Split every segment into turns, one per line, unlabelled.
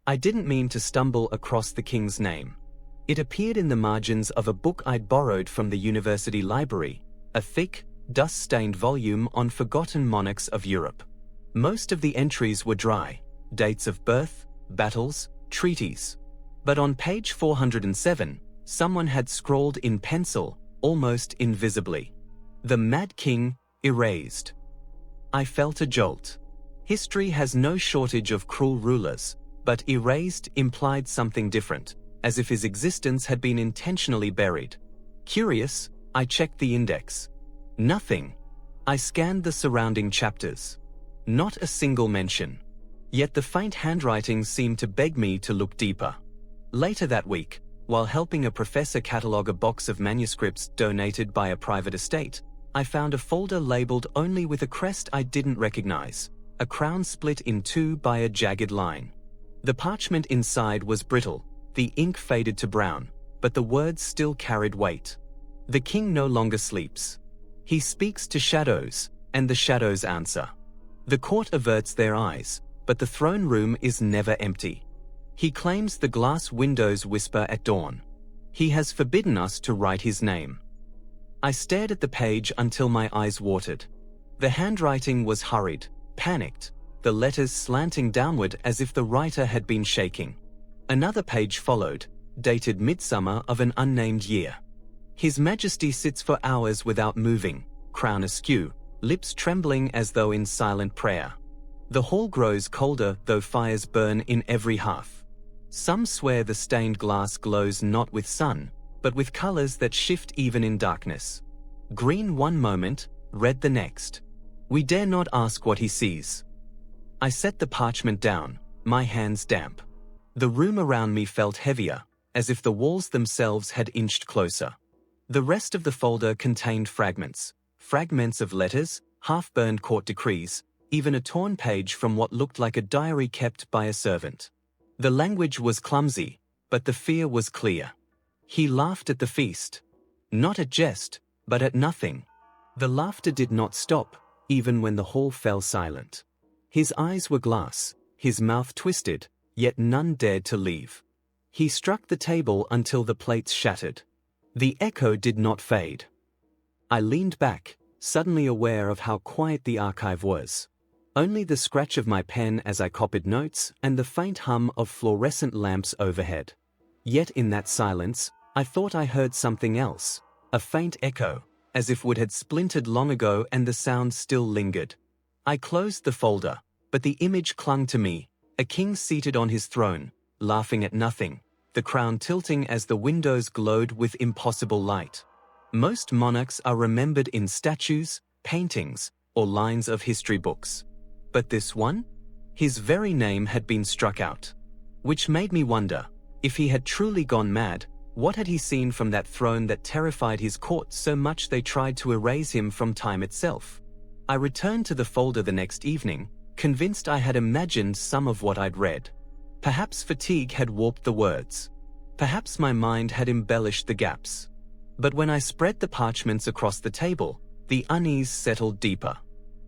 I didn't mean to stumble across the king's name. It appeared in the margins of a book I'd borrowed from the university library, a thick, dust-stained volume on forgotten monarchs of Europe. Most of the entries were dry, dates of birth, battles, treaties. But on page 407, someone had scrawled in pencil, almost invisibly, "The Mad King, erased." I felt a jolt. History has no shortage of cruel rulers, but erased implied something different, as if his existence had been intentionally buried. Curious, I checked the index. Nothing. I scanned the surrounding chapters. Not a single mention. Yet the faint handwriting seemed to beg me to look deeper. Later that week, while helping a professor catalogue a box of manuscripts donated by a private estate, I found a folder labeled only with a crest I didn't recognize, a crown split in two by a jagged line. The parchment inside was brittle, the ink faded to brown, but the words still carried weight. The king no longer sleeps. He speaks to shadows, and the shadows answer. The court averts their eyes, but the throne room is never empty. He claims the glass windows whisper at dawn. He has forbidden us to write his name. I stared at the page until my eyes watered. The handwriting was hurried, panicked, the letters slanting downward as if the writer had been shaking. Another page followed, dated midsummer of an unnamed year. His Majesty sits for hours without moving, crown askew, lips trembling as though in silent prayer. The hall grows colder though fires burn in every hearth. Some swear the stained glass glows not with sun, but with colors that shift even in darkness. Green one moment, red the next. We dare not ask what he sees. I set the parchment down, my hands damp. The room around me felt heavier, as if the walls themselves had inched closer. The rest of the folder contained fragments of letters, half-burned court decrees, even a torn page from what looked like a diary kept by a servant. The language was clumsy, but the fear was clear. He laughed at the feast. Not at jest, but at nothing. The laughter did not stop, even when the hall fell silent. His eyes were glass, his mouth twisted, yet none dared to leave. He struck the table until the plates shattered. The echo did not fade. I leaned back, suddenly aware of how quiet the archive was. Only the scratch of my pen as I copied notes and the faint hum of fluorescent lamps overhead. Yet in that silence, I thought I heard something else, a faint echo, as if wood had splintered long ago and the sound still lingered. I closed the folder, but the image clung to me, a king seated on his throne, laughing at nothing, the crown tilting as the windows glowed with impossible light. Most monarchs are remembered in statues, paintings, or lines of history books. But this one? His very name had been struck out. Which made me wonder, if he had truly gone mad, what had he seen from that throne that terrified his court so much they tried to erase him from time itself? I returned to the folder the next evening, convinced I had imagined some of what I'd read. Perhaps fatigue had warped the words. Perhaps my mind had embellished the gaps. But when I spread the parchments across the table, the unease settled deeper.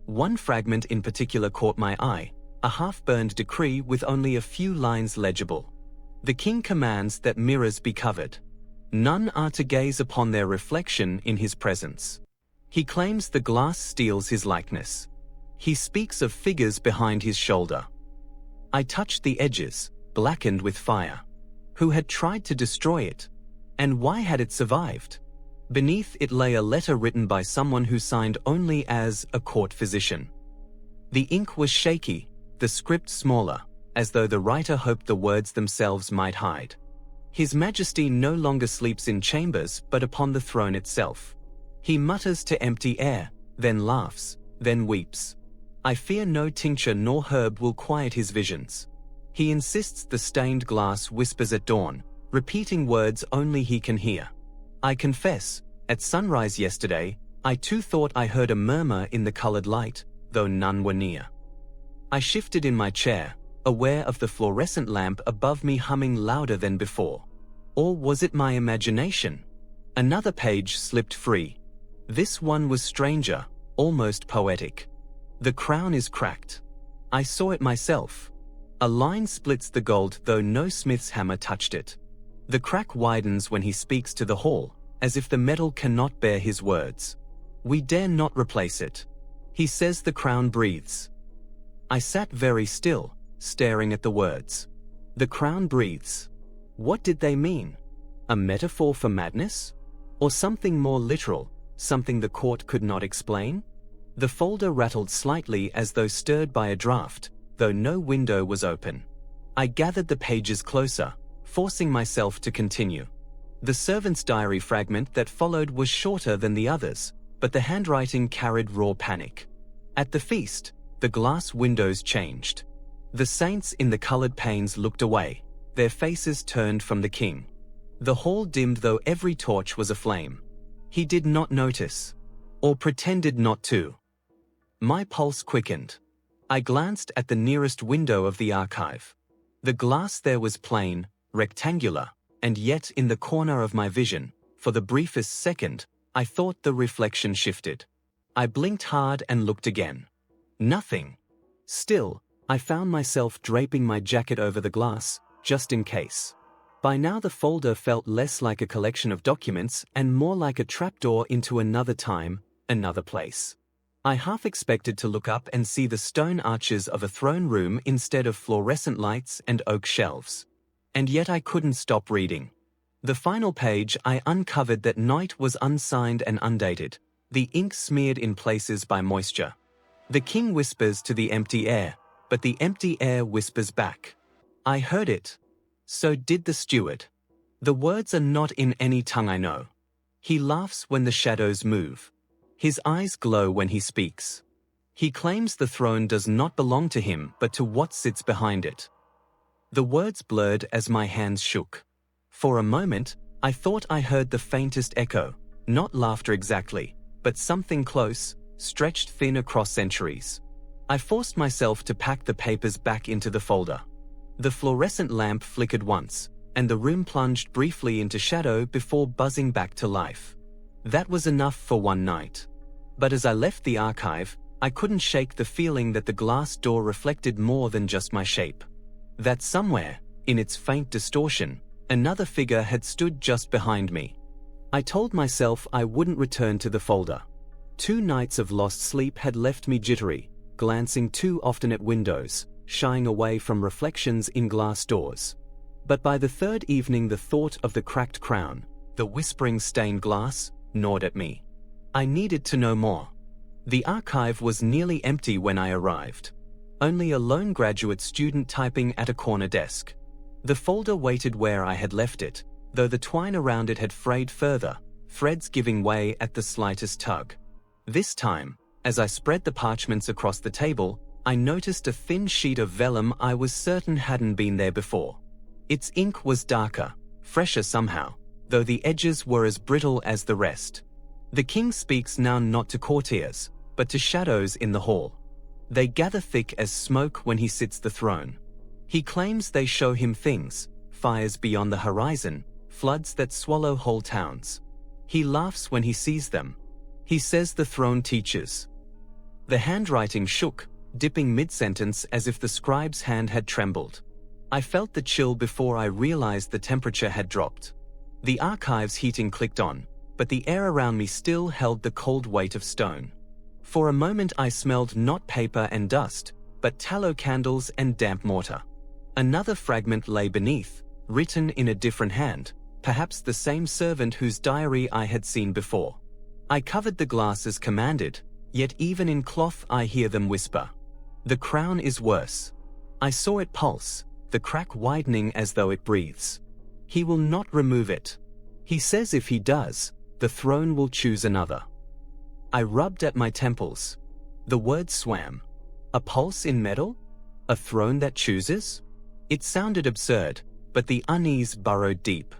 One fragment in particular caught my eye, a half-burned decree with only a few lines legible. The king commands that mirrors be covered. None are to gaze upon their reflection in his presence. He claims the glass steals his likeness. He speaks of figures behind his shoulder. I touched the edges, blackened with fire. Who had tried to destroy it? And why had it survived? Beneath it lay a letter written by someone who signed only as a court physician. The ink was shaky, the script smaller, as though the writer hoped the words themselves might hide. His Majesty no longer sleeps in chambers but upon the throne itself. He mutters to empty air, then laughs, then weeps. I fear no tincture nor herb will quiet his visions. He insists the stained glass whispers at dawn, repeating words only he can hear. I confess, at sunrise yesterday, I too thought I heard a murmur in the colored light, though none were near. I shifted in my chair, aware of the fluorescent lamp above me humming louder than before. Or was it my imagination? Another page slipped free. This one was stranger, almost poetic. The crown is cracked. I saw it myself. A line splits the gold though no smith's hammer touched it. The crack widens when he speaks to the hall, as if the metal cannot bear his words. We dare not replace it. He says the crown breathes. I sat very still, staring at the words. The crown breathes. What did they mean? A metaphor for madness? Or something more literal, something the court could not explain? The folder rattled slightly as though stirred by a draft, though no window was open. I gathered the pages closer, forcing myself to continue. The servant's diary fragment that followed was shorter than the others, but the handwriting carried raw panic. At the feast, the glass windows changed. The saints in the colored panes looked away, their faces turned from the king. The hall dimmed though every torch was aflame. He did not notice, or pretended not to. My pulse quickened. I glanced at the nearest window of the archive. The glass there was plain, rectangular, and yet in the corner of my vision, for the briefest second, I thought the reflection shifted. I blinked hard and looked again. Nothing. Still, I found myself draping my jacket over the glass, just in case. By now the folder felt less like a collection of documents and more like a trapdoor into another time, another place. I half expected to look up and see the stone arches of a throne room instead of fluorescent lights and oak shelves. And yet I couldn't stop reading. The final page, I uncovered that night was unsigned and undated, the ink smeared in places by moisture. The king whispers to the empty air, but the empty air whispers back. I heard it. So did the steward. The words are not in any tongue I know. He laughs when the shadows move. His eyes glow when he speaks. He claims the throne does not belong to him but to what sits behind it. The words blurred as my hands shook. For a moment, I thought I heard the faintest echo, not laughter exactly, but something close, stretched thin across centuries. I forced myself to pack the papers back into the folder. The fluorescent lamp flickered once, and the room plunged briefly into shadow before buzzing back to life. That was enough for one night. But as I left the archive, I couldn't shake the feeling that the glass door reflected more than just my shape. That somewhere, in its faint distortion, another figure had stood just behind me. I told myself I wouldn't return to the folder. 2 nights of lost sleep had left me jittery, glancing too often at windows, shying away from reflections in glass doors. But by the 3rd evening the thought of the cracked crown, the whispering stained glass, gnawed at me. I needed to know more. The archive was nearly empty when I arrived. Only a lone graduate student typing at a corner desk. The folder waited where I had left it, though the twine around it had frayed further, threads giving way at the slightest tug. This time, as I spread the parchments across the table, I noticed a thin sheet of vellum I was certain hadn't been there before. Its ink was darker, fresher somehow, though the edges were as brittle as the rest. The king speaks now not to courtiers, but to shadows in the hall. They gather thick as smoke when he sits the throne. He claims they show him things, fires beyond the horizon, floods that swallow whole towns. He laughs when he sees them. He says the throne teaches. The handwriting shook, dipping mid-sentence as if the scribe's hand had trembled. I felt the chill before I realized the temperature had dropped. The archive's heating clicked on, but the air around me still held the cold weight of stone. For a moment I smelled not paper and dust, but tallow candles and damp mortar. Another fragment lay beneath, written in a different hand, perhaps the same servant whose diary I had seen before. I covered the glass as commanded, yet even in cloth I hear them whisper. The crown is worse. I saw it pulse, the crack widening as though it breathes. He will not remove it. He says if he does, the throne will choose another. I rubbed at my temples. The word swam. A pulse in metal? A throne that chooses? It sounded absurd, but the unease burrowed deep.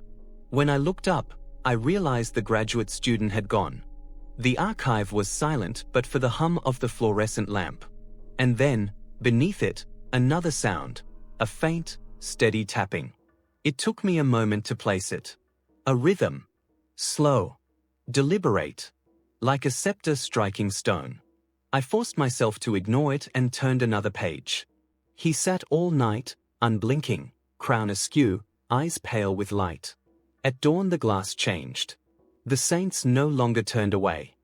When I looked up, I realized the graduate student had gone. The archive was silent but for the hum of the fluorescent lamp. And then, beneath it, another sound, a faint, steady tapping. It took me a moment to place it. A rhythm. Slow. Deliberate. Like a scepter striking stone. I forced myself to ignore it and turned another page. He sat all night, unblinking, crown askew, eyes pale with light. At dawn the glass changed. The saints no longer turned away.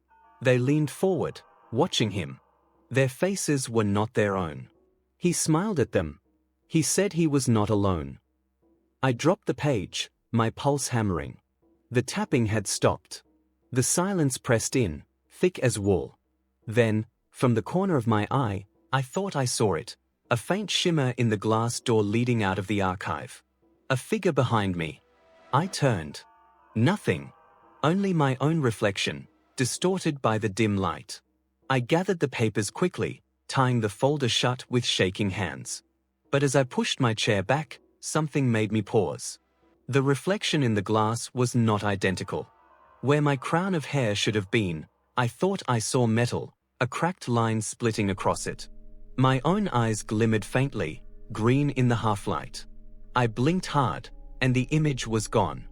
They leaned forward, watching him. Their faces were not their own. He smiled at them. He said he was not alone. I dropped the page, my pulse hammering. The tapping had stopped. The silence pressed in, thick as wool. Then, from the corner of my eye, I thought I saw it, a faint shimmer in the glass door leading out of the archive. A figure behind me. I turned. Nothing. Only my own reflection, distorted by the dim light. I gathered the papers quickly, tying the folder shut with shaking hands. But as I pushed my chair back, something made me pause. The reflection in the glass was not identical. Where my crown of hair should have been, I thought I saw metal, a cracked line splitting across it. My own eyes glimmered faintly, green in the half-light. I blinked hard, and the image was gone.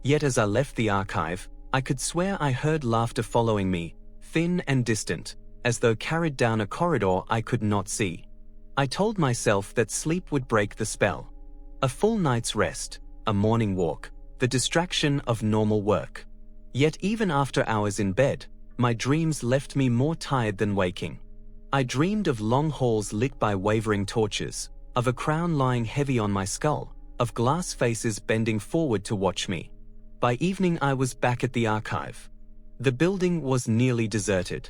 Yet as I left the archive, I could swear I heard laughter following me, thin and distant, as though carried down a corridor I could not see. I told myself that sleep would break the spell. A full night's rest, a morning walk, the distraction of normal work. Yet even after hours in bed, my dreams left me more tired than waking. I dreamed of long halls lit by wavering torches, of a crown lying heavy on my skull, of glass faces bending forward to watch me. By evening I was back at the archive. The building was nearly deserted.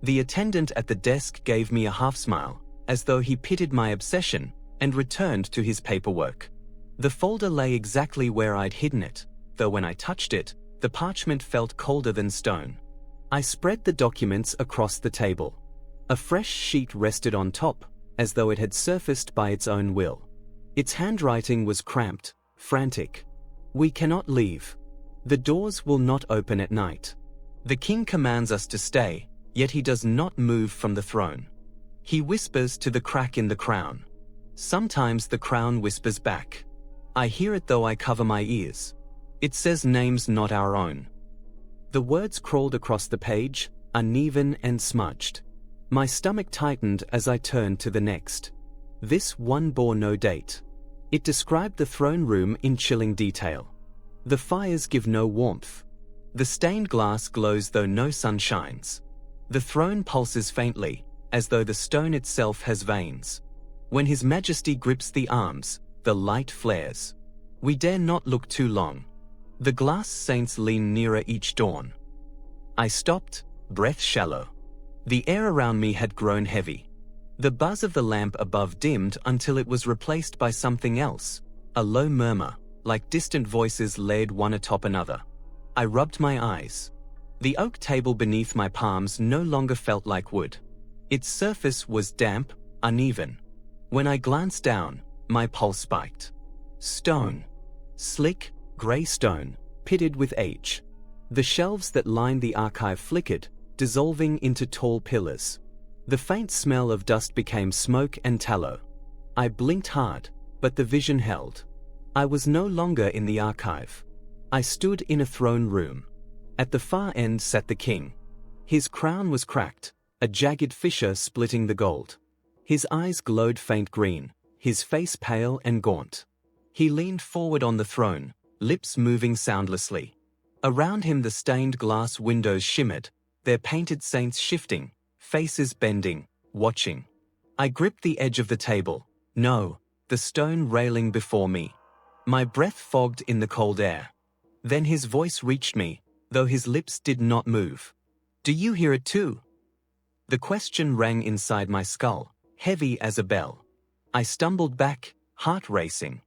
The attendant at the desk gave me a half-smile, as though he pitied my obsession, and returned to his paperwork. The folder lay exactly where I'd hidden it, though when I touched it, the parchment felt colder than stone. I spread the documents across the table. A fresh sheet rested on top, as though it had surfaced by its own will. Its handwriting was cramped, frantic. "We cannot leave. The doors will not open at night. The king commands us to stay, yet he does not move from the throne. He whispers to the crack in the crown. Sometimes the crown whispers back. I hear it though I cover my ears. It says names not our own." The words crawled across the page, uneven and smudged. My stomach tightened as I turned to the next. This one bore no date. It described the throne room in chilling detail. The fires give no warmth. The stained glass glows though no sun shines. The throne pulses faintly, as though the stone itself has veins. When His Majesty grips the arms, the light flares. We dare not look too long. The glass saints lean nearer each dawn. I stopped, breath shallow. The air around me had grown heavy. The buzz of the lamp above dimmed until it was replaced by something else, a low murmur, like distant voices laid one atop another. I rubbed my eyes. The oak table beneath my palms no longer felt like wood. Its surface was damp, uneven. When I glanced down, my pulse spiked. Stone. Slick, grey stone, pitted with age. The shelves that lined the archive flickered, dissolving into tall pillars. The faint smell of dust became smoke and tallow. I blinked hard, but the vision held. I was no longer in the archive. I stood in a throne room. At the far end sat the king. His crown was cracked, a jagged fissure splitting the gold. His eyes glowed faint green, his face pale and gaunt. He leaned forward on the throne, lips moving soundlessly. Around him the stained glass windows shimmered, their painted saints shifting, faces bending, watching. I gripped the edge of the table, no, the stone railing before me. My breath fogged in the cold air. Then his voice reached me, though his lips did not move. "Do you hear it too?" The question rang inside my skull, heavy as a bell. I stumbled back, heart racing.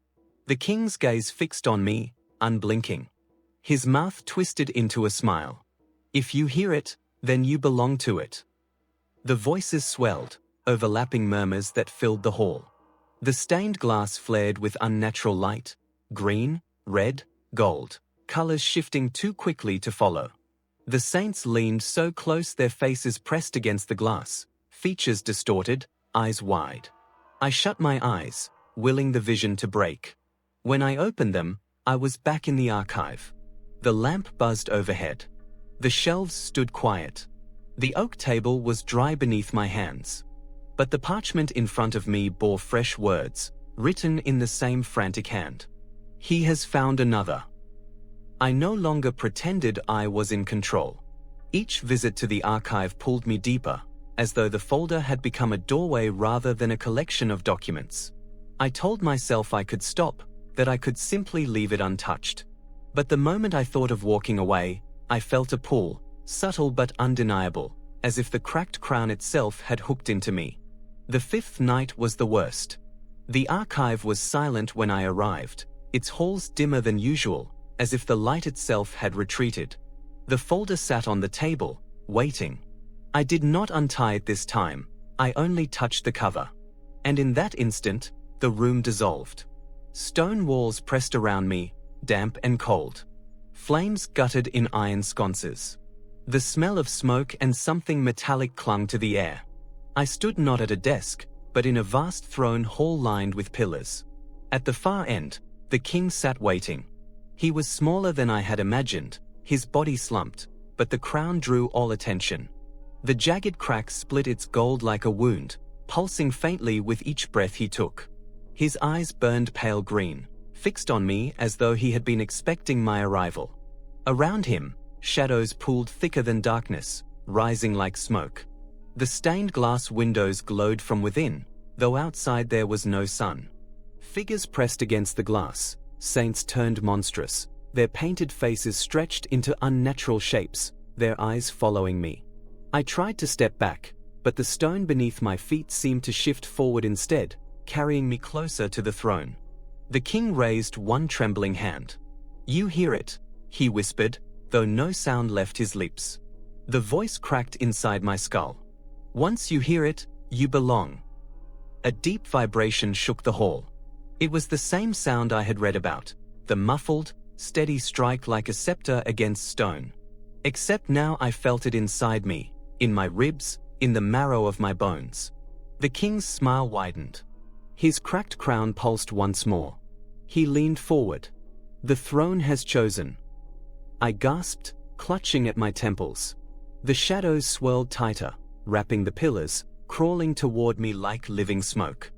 The king's gaze fixed on me, unblinking. His mouth twisted into a smile. "If you hear it, then you belong to it." The voices swelled, overlapping murmurs that filled the hall. The stained glass flared with unnatural light, green, red, gold, colors shifting too quickly to follow. The saints leaned so close their faces pressed against the glass, features distorted, eyes wide. I shut my eyes, willing the vision to break. When I opened them, I was back in the archive. The lamp buzzed overhead. The shelves stood quiet. The oak table was dry beneath my hands. But the parchment in front of me bore fresh words, written in the same frantic hand. He has found another. I no longer pretended I was in control. Each visit to the archive pulled me deeper, as though the folder had become a doorway rather than a collection of documents. I told myself I could stop, that I could simply leave it untouched. But the moment I thought of walking away, I felt a pull, subtle but undeniable, as if the cracked crown itself had hooked into me. The fifth night was the worst. The archive was silent when I arrived, its halls dimmer than usual, as if the light itself had retreated. The folder sat on the table, waiting. I did not untie it this time, I only touched the cover. And in that instant, the room dissolved. Stone walls pressed around me, damp and cold. Flames guttered in iron sconces. The smell of smoke and something metallic clung to the air. I stood not at a desk, but in a vast throne hall lined with pillars. At the far end, the king sat waiting. He was smaller than I had imagined, his body slumped, but the crown drew all attention. The jagged crack split its gold like a wound, pulsing faintly with each breath he took. His eyes burned pale green, fixed on me as though he had been expecting my arrival. Around him, shadows pooled thicker than darkness, rising like smoke. The stained glass windows glowed from within, though outside there was no sun. Figures pressed against the glass, saints turned monstrous, their painted faces stretched into unnatural shapes, their eyes following me. I tried to step back, but the stone beneath my feet seemed to shift forward instead, carrying me closer to the throne. The king raised one trembling hand. "You hear it," he whispered, though no sound left his lips. The voice cracked inside my skull. "Once you hear it, you belong." A deep vibration shook the hall. It was the same sound I had read about, the muffled, steady strike like a scepter against stone. Except now I felt it inside me, in my ribs, in the marrow of my bones. The king's smile widened. His cracked crown pulsed once more. He leaned forward. "The throne has chosen." I gasped, clutching at my temples. The shadows swirled tighter, wrapping the pillars, crawling toward me like living smoke.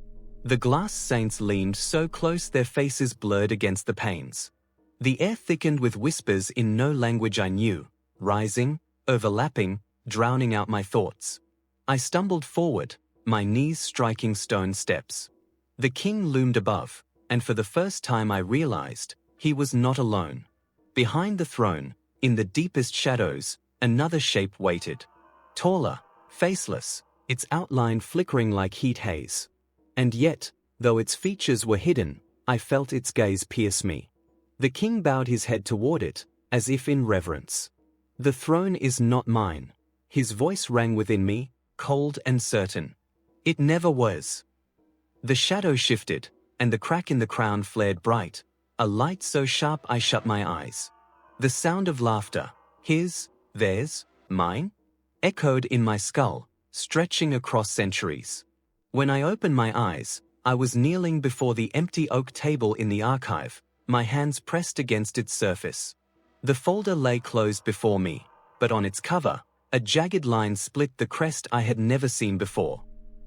The glass saints leaned so close their faces blurred against the panes. The air thickened with whispers in no language I knew, rising, overlapping, drowning out my thoughts. I stumbled forward, my knees striking stone steps. The king loomed above, and for the first time I realized he was not alone. Behind the throne, in the deepest shadows, another shape waited. Taller, faceless, its outline flickering like heat haze. And yet, though its features were hidden, I felt its gaze pierce me. The king bowed his head toward it, as if in reverence. "The throne is not mine." His voice rang within me, cold and certain. "It never was." The shadow shifted, and the crack in the crown flared bright, a light so sharp I shut my eyes. The sound of laughter, his, theirs, mine, echoed in my skull, stretching across centuries. When I opened my eyes, I was kneeling before the empty oak table in the archive, my hands pressed against its surface. The folder lay closed before me, but on its cover, a jagged line split the crest I had never seen before.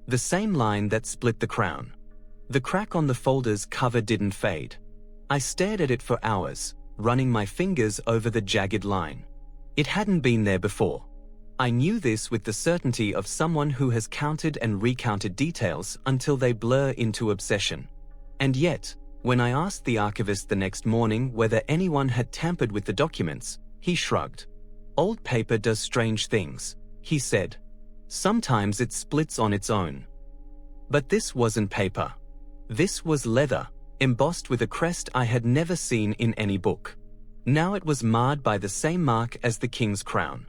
The same line that split the crown. The crack on the folder's cover didn't fade. I stared at it for hours, running my fingers over the jagged line. It hadn't been there before. I knew this with the certainty of someone who has counted and recounted details until they blur into obsession. And yet, when I asked the archivist the next morning whether anyone had tampered with the documents, he shrugged. "Old paper does strange things," he said. "Sometimes it splits on its own." But this wasn't paper. This was leather, embossed with a crest I had never seen in any book. Now it was marred by the same mark as the king's crown.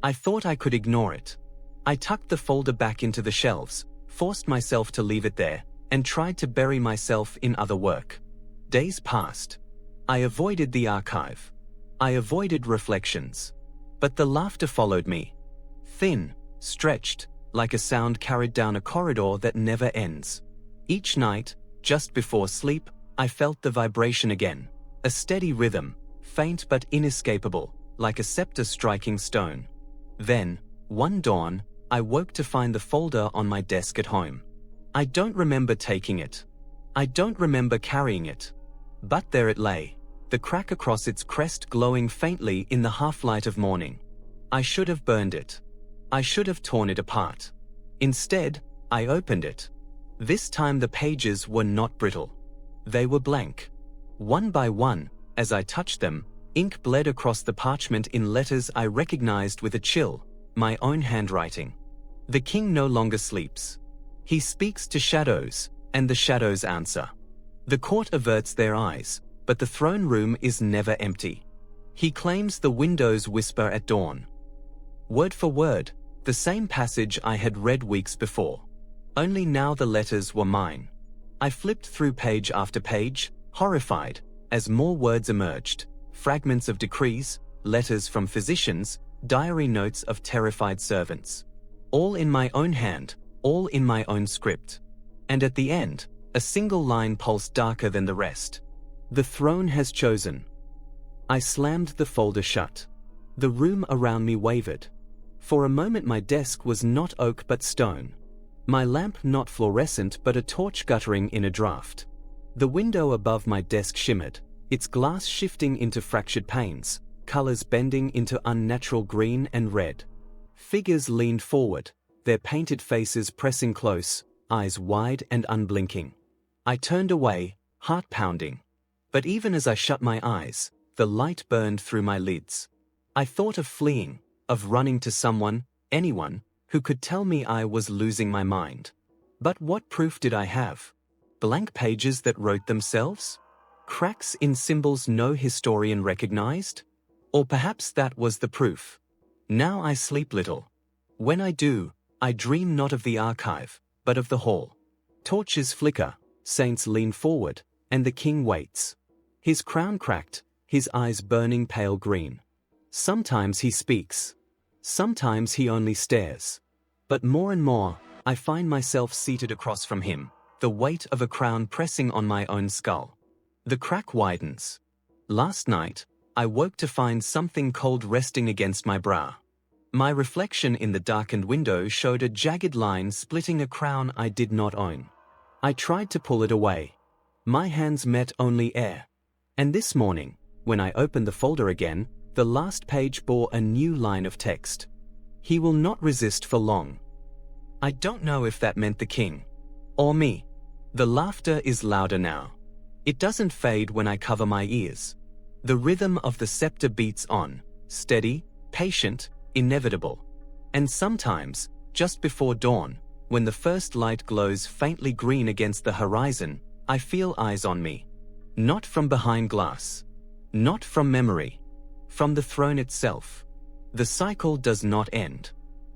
I thought I could ignore it. I tucked the folder back into the shelves, forced myself to leave it there, and tried to bury myself in other work. Days passed. I avoided the archive. I avoided reflections. But the laughter followed me. Thin, stretched, like a sound carried down a corridor that never ends. Each night, just before sleep, I felt the vibration again, a steady rhythm, faint but inescapable, like a scepter striking stone. Then, one dawn, I woke to find the folder on my desk at home. I don't remember taking it. I don't remember carrying it. But there it lay, the crack across its crest glowing faintly in the half-light of morning. I should have burned it. I should have torn it apart. Instead, I opened it. This time the pages were not brittle. They were blank. One by one, as I touched them, ink bled across the parchment in letters I recognized with a chill, my own handwriting. The king no longer sleeps. He speaks to shadows, and the shadows answer. The court averts their eyes, but the throne room is never empty. He claims the windows whisper at dawn. Word for word, the same passage I had read weeks before. Only now the letters were mine. I flipped through page after page, horrified, as more words emerged. Fragments of decrees, letters from physicians, diary notes of terrified servants. All in my own hand, all in my own script. And at the end, a single line pulsed darker than the rest. The throne has chosen. I slammed the folder shut. The room around me wavered. For a moment my desk was not oak but stone. My lamp not fluorescent but a torch guttering in a draught. The window above my desk shimmered, its glass shifting into fractured panes, colors bending into unnatural green and red. Figures leaned forward, their painted faces pressing close, eyes wide and unblinking. I turned away, heart pounding. But even as I shut my eyes, the light burned through my lids. I thought of fleeing, of running to someone, anyone, who could tell me I was losing my mind. But what proof did I have? Blank pages that wrote themselves? Cracks in symbols no historian recognized? Or perhaps that was the proof. Now I sleep little. When I do, I dream not of the archive, but of the hall. Torches flicker, saints lean forward, and the king waits. His crown cracked, his eyes burning pale green. Sometimes he speaks. Sometimes he only stares. But more and more, I find myself seated across from him, the weight of a crown pressing on my own skull. The crack widens. Last night, I woke to find something cold resting against my brow. My reflection in the darkened window showed a jagged line splitting a crown I did not own. I tried to pull it away. My hands met only air. And this morning, when I opened the folder again, the last page bore a new line of text. He will not resist for long. I don't know if that meant the king. Or me. The laughter is louder now. It doesn't fade when I cover my ears. The rhythm of the scepter beats on, steady, patient, inevitable. And sometimes, just before dawn, when the first light glows faintly green against the horizon, I feel eyes on me. Not from behind glass. Not from memory. From the throne itself. The cycle does not end.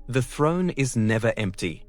The throne is never empty.